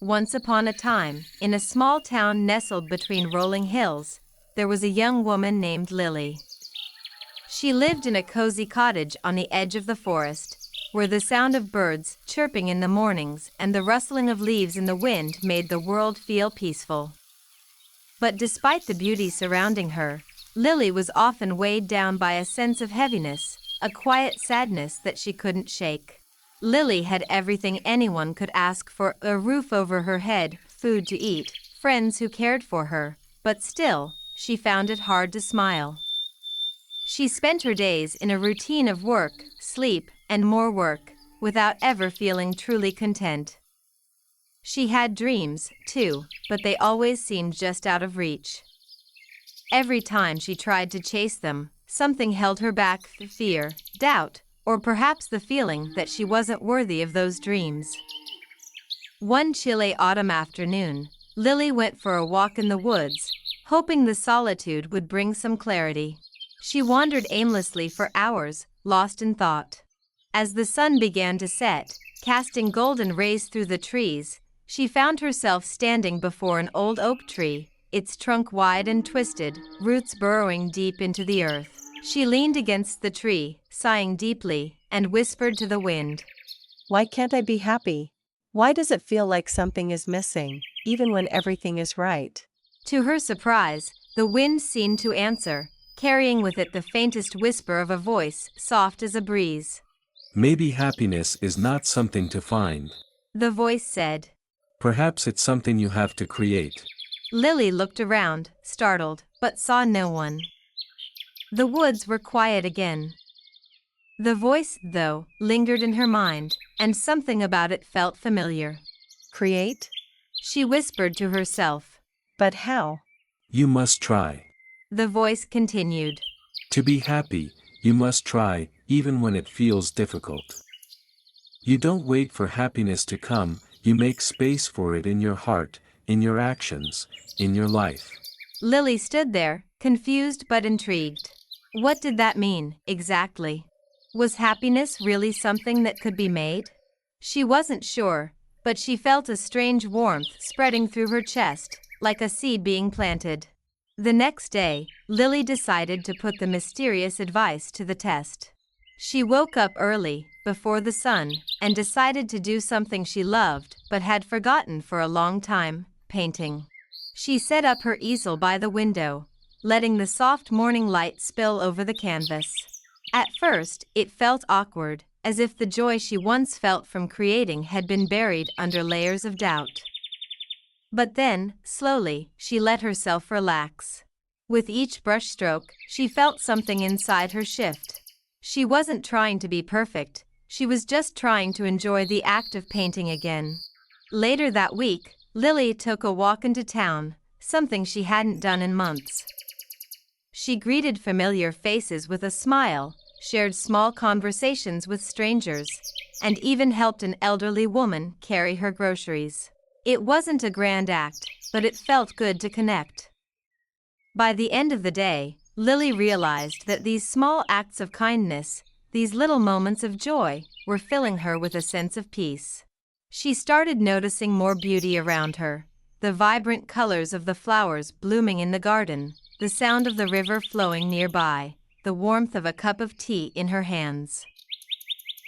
Once upon a time, in a small town nestled between rolling hills, there was a young woman named Lily. She lived in a cozy cottage on the edge of the forest, where the sound of birds chirping in the mornings and the rustling of leaves in the wind made the world feel peaceful. But despite the beauty surrounding her, Lily was often weighed down by a sense of heaviness, a quiet sadness that she couldn't shake. Lily had everything anyone could ask for: a roof over her head, food to eat, friends who cared for her, but still, she found it hard to smile. She spent her days in a routine of work, sleep, and more work, without ever feeling truly content. She had dreams, too, but they always seemed just out of reach. Every time she tried to chase them, something held her back: fear, doubt, or perhaps the feeling that she wasn't worthy of those dreams. One chilly autumn afternoon, Lily went for a walk in the woods, hoping the solitude would bring some clarity. She wandered aimlessly for hours, lost in thought. As the sun began to set, casting golden rays through the trees, she found herself standing before an old oak tree, its trunk wide and twisted, roots burrowing deep into the earth. She leaned against the tree, sighing deeply, and whispered to the wind, "Why can't I be happy? Why does it feel like something is missing, even when everything is right?" To her surprise, the wind seemed to answer, carrying with it the faintest whisper of a voice, soft as a breeze. "Maybe happiness is not something to find. The voice said. Perhaps it's something you have to create." Lily looked around, startled, but saw no one. The woods were quiet again. The voice, though, lingered in her mind, and something about it felt familiar. "Create?" She whispered to herself. "But how?" "You must try. The voice continued. To be happy, you must try, even when it feels difficult. You don't wait for happiness to come, you make space for it in your heart, in your actions, in your life." Lily stood there, confused but intrigued. What did that mean, exactly? Was happiness really something that could be made? She wasn't sure, but she felt a strange warmth spreading through her chest, like a seed being planted. The next day, Lily decided to put the mysterious advice to the test. She woke up early, before the sun, and decided to do something she loved but had forgotten for a long time: painting. She set up her easel by the window, letting the soft morning light spill over the canvas. At first, it felt awkward, as if the joy she once felt from creating had been buried under layers of doubt. But then, slowly, she let herself relax. With each brushstroke, she felt something inside her shift. She wasn't trying to be perfect, she was just trying to enjoy the act of painting again. Later that week, Lily took a walk into town, something she hadn't done in months. She greeted familiar faces with a smile, shared small conversations with strangers, and even helped an elderly woman carry her groceries. It wasn't a grand act, but it felt good to connect. By the end of the day, Lily realized that these small acts of kindness, these little moments of joy, were filling her with a sense of peace. She started noticing more beauty around her: the vibrant colors of the flowers blooming in the garden, the sound of the river flowing nearby, the warmth of a cup of tea in her hands.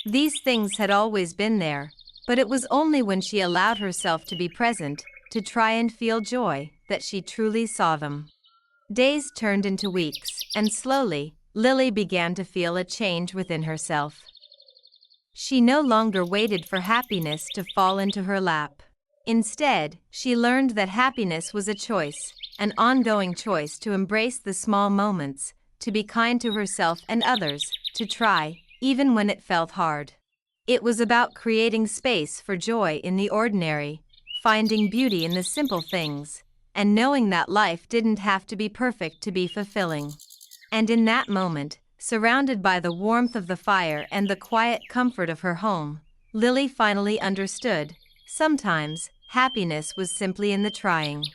These things had always been there, but it was only when she allowed herself to be present, to try and feel joy, that she truly saw them. Days turned into weeks, and slowly, Lily began to feel a change within herself. She no longer waited for happiness to fall into her lap. Instead, she learned that happiness was a choice, an ongoing choice to embrace the small moments, to be kind to herself and others, to try, even when it felt hard. It was about creating space for joy in the ordinary, finding beauty in the simple things, and knowing that life didn't have to be perfect to be fulfilling. And in that moment, surrounded by the warmth of the fire and the quiet comfort of her home, Lily finally understood: sometimes, happiness was simply in the trying.